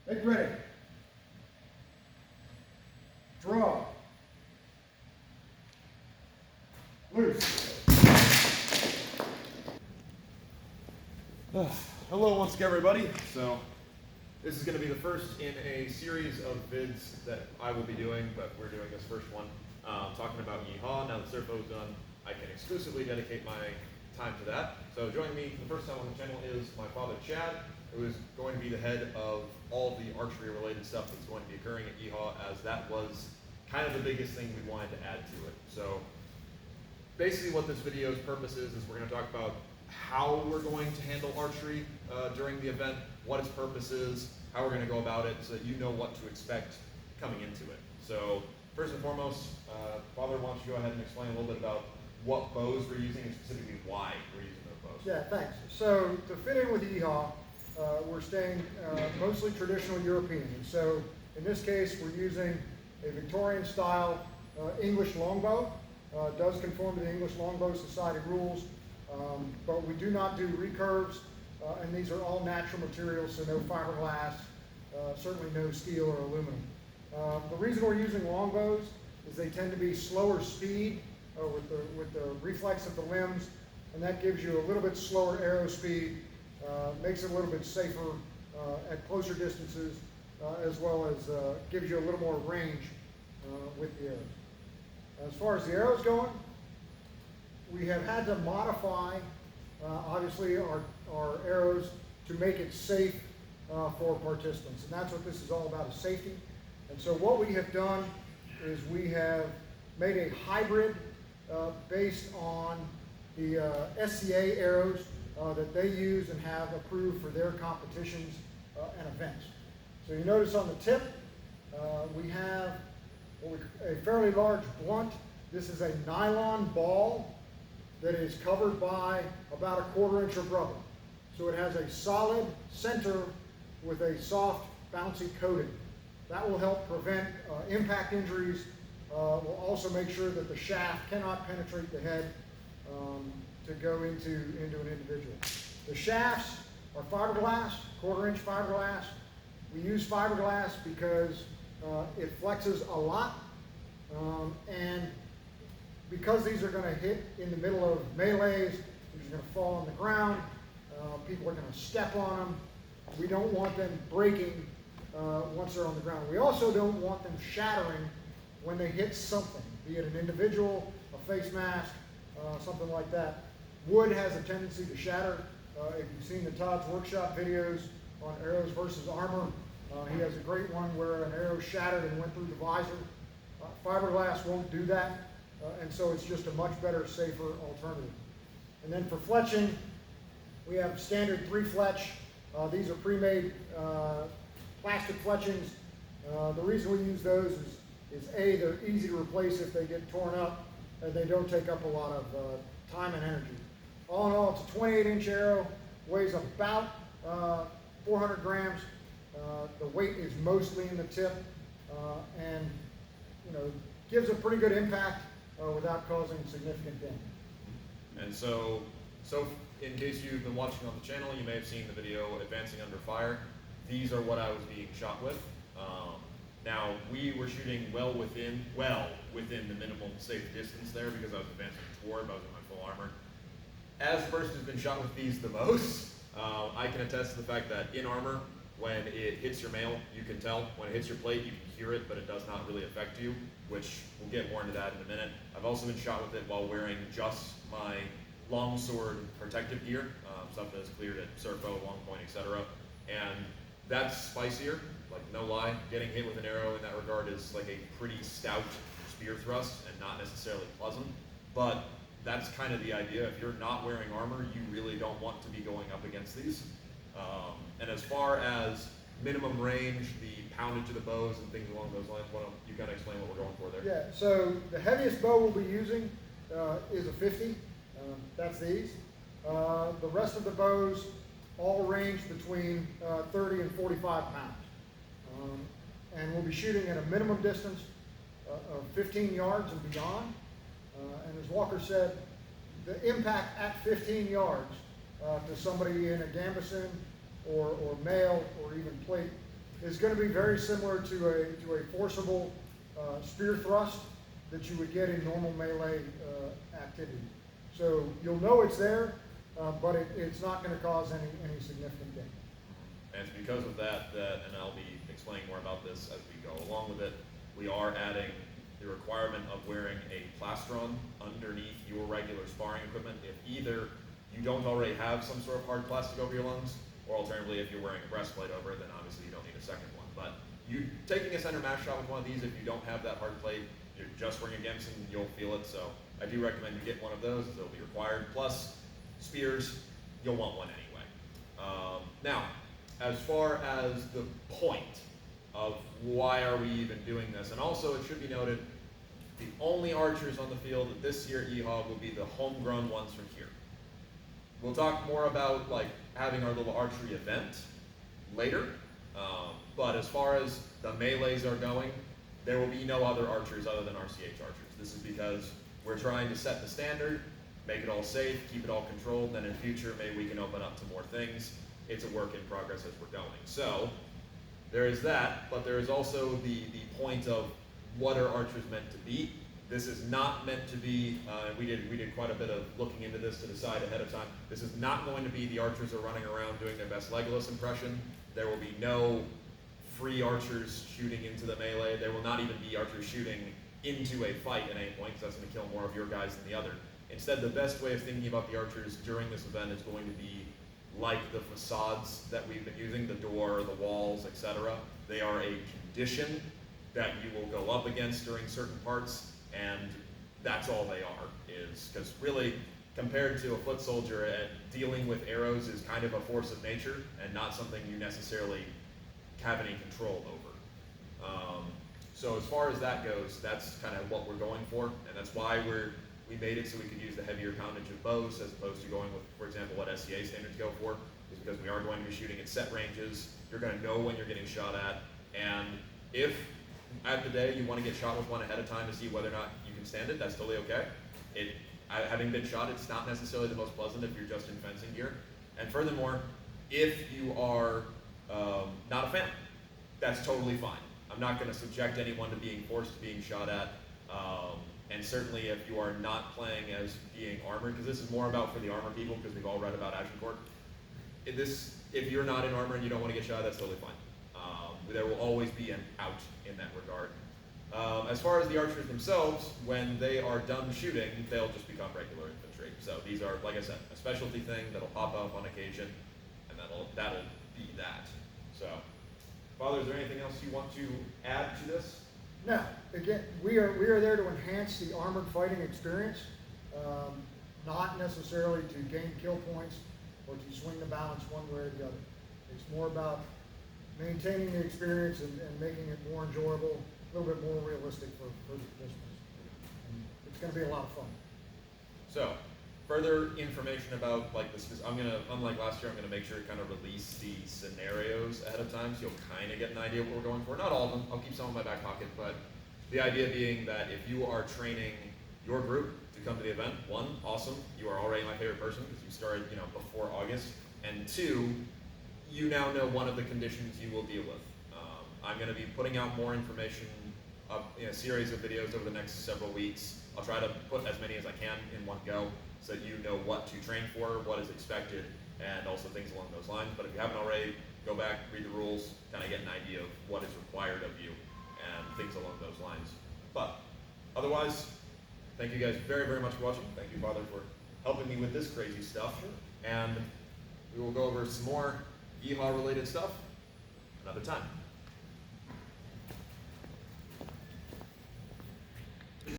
Make ready. Draw. Loose. Hello once again, everybody. So this is going to be the first in a series of vids that I will be doing, but we're doing this first one talking about Yeehaw. Now that Surfo is done, I can exclusively dedicate my time to that. So joining me for the first time on the channel is my father, Chad, who is going to be the head of all the archery related stuff that's going to be occurring at Yeehaw, as that was kind of the biggest thing we wanted to add to it. So basically what this video's purpose is we're going to talk about how we're going to handle archery during the event, what its purpose is, how we're going to go about it, so that you know what to expect coming into it. So first and foremost, Father, why don't you go ahead and explain a little bit about what bows we're using and specifically why we're using those bows. Yeah, thanks. So to fit in with Yeehaw, we're staying mostly traditional European. And so in this case, we're using a Victorian style English longbow. It does conform to the English Longbow Society rules, but we do not do recurves, and these are all natural materials, so no fiberglass, certainly no steel or aluminum. The reason we're using longbows is they tend to be slower speed with the reflex of the limbs, and that gives you a little bit slower arrow speed, makes it a little bit safer at closer distances, as well as gives you a little more range with the arrows. As far as the arrows going, we have had to modify, obviously, our arrows to make it safe for participants, and that's what this is all about, is safety. And so what we have done is we have made a hybrid based on the SCA arrows that they use and have approved for their competitions and events. So you notice on the tip, we have a fairly large blunt. This is a nylon ball that is covered by about 1/4 inch of rubber. So it has a solid center with a soft, bouncy coating. That will help prevent impact injuries. Will also make sure that the shaft cannot penetrate the head to go into an individual. The shafts are fiberglass, 1/4 inch fiberglass. We use fiberglass because it flexes a lot, and because these are going to hit in the middle of melees, these are going to fall on the ground, people are going to step on them. We don't want them breaking once they're on the ground. We also don't want them shattering when they hit something, be it an individual, a face mask, something like that. Wood has a tendency to shatter. If you've seen the Todd's Workshop videos on arrows versus armor, he has a great one where an arrow shattered and went through the visor. Fiberglass won't do that, and so it's just a much better, safer alternative. And then for fletching, we have standard 3-fletch. These are pre-made plastic fletchings. The reason we use those is A, they're easy to replace if they get torn up, and they don't take up a lot of time and energy. All in all, it's a 28-inch arrow, weighs about 400 grams. The weight is mostly in the tip, and gives a pretty good impact without causing significant damage. And so in case you've been watching on the channel, you may have seen the video Advancing Under Fire. These are what I was being shot with. Now, we were shooting well within the minimum safe distance there because I was advancing toward, I was in my full armor. As the person who's been shot with these the most, I can attest to the fact that in armor, when it hits your mail, you can tell. When it hits your plate, you can hear it, but it does not really affect you, which we'll get more into that in a minute. I've also been shot with it while wearing just my longsword protective gear, stuff that is cleared at Surfo, long point, etc. And that's spicier, like no lie. Getting hit with an arrow in that regard is like a pretty stout spear thrust and not necessarily pleasant. But that's kind of the idea. If you're not wearing armor, you really don't want to be going up against these. And as far as minimum range, the poundage of the bows and things along those lines, why don't you kind of explain what we're going for there? Yeah, so the heaviest bow we'll be using is a 50. That's these. The rest of the bows all range between 30 and 45 pounds. And we'll be shooting at a minimum distance of 15 yards and beyond. And as Walker said, the impact at 15 yards to somebody in a gambeson or mail or even plate is going to be very similar to a forcible spear thrust that you would get in normal melee activity. So you'll know it's there, but it's not going to cause any significant damage. And it's because of that, and I'll be explaining more about this as we go along with it, we are adding the requirement of wearing a plastron underneath your regular sparring equipment if either you don't already have some sort of hard plastic over your lungs, or alternatively, if you're wearing a breastplate over it, then obviously you don't need a second one. But you taking a center mass shot with one of these, if you don't have that hard plate, you're just wearing a Gemsen, you'll feel it. So I do recommend you get one of those, as it'll be required. Plus, spears, you'll want one anyway. Now, as far as the point of why are we even doing this, and also it should be noted, the only archers on the field at this year H.A.W will be the homegrown ones from here. We'll talk more about like having our little archery event later, but as far as the melees are going, there will be no other archers other than RCH archers. This is because we're trying to set the standard, make it all safe, keep it all controlled, then in future maybe we can open up to more things. It's a work in progress as we're going. So there is that, but there is also the point of what are archers meant to be. This is not meant to be, we did quite a bit of looking into this to decide ahead of time. This is not going to be the archers are running around doing their best Legolas impression. There will be no free archers shooting into the melee. There will not even be archers shooting into a fight at any point, because that's going to kill more of your guys than the other. Instead, the best way of thinking about the archers during this event is going to be like the facades that we've been using, the door, the walls, etc. They are a condition that you will go up against during certain parts, and that's all they are, is because really, compared to a foot soldier, dealing with arrows is kind of a force of nature and not something you necessarily have any control over. So as far as that goes, that's kind of what we're going for, and that's why we made it so we could use the heavier poundage of bows as opposed to going with, for example, what SCA standards go for, is because we are going to be shooting at set ranges. You're going to know when you're getting shot at, and if at the day you want to get shot with one ahead of time to see whether or not you can stand it, that's totally okay. Having been shot, it's not necessarily the most pleasant if you're just in fencing gear. And furthermore, if you are not a fan, that's totally fine. I'm not going to subject anyone to being forced to being shot at. And certainly if you are not playing as being armored, because this is more about for the armor people, because we've all read about Agincourt. If you're not in armor and you don't want to get shot, that's totally fine. There will always be an out in that regard. As far as the archers themselves, when they are done shooting, they'll just become regular infantry. So these are, like I said, a specialty thing that'll pop up on occasion, and that'll be that. So, Father, is there anything else you want to add to this? No. Again, we are there to enhance the armored fighting experience, not necessarily to gain kill points or to swing the balance one way or the other. It's more about maintaining the experience and making it more enjoyable, a little bit more realistic for the participants. And it's going to be a lot of fun. So, further information about like this, unlike last year, I'm going to make sure to kind of release the scenarios ahead of time, so you'll kind of get an idea of what we're going for. Not all of them. I'll keep some in my back pocket, but the idea being that if you are training your group to come to the event, one, awesome, you are already my favorite person because you started, before August, and two, you now know one of the conditions you will deal with. I'm going to be putting out more information up in a series of videos over the next several weeks. I'll try to put as many as I can in one go so that you know what to train for, what is expected, and also things along those lines. But if you haven't already, go back, read the rules, kind of get an idea of what is required of you and things along those lines. But otherwise, thank you guys very, very much for watching. Thank you, Father, for helping me with this crazy stuff. And we will go over some more H.A.W related stuff another time.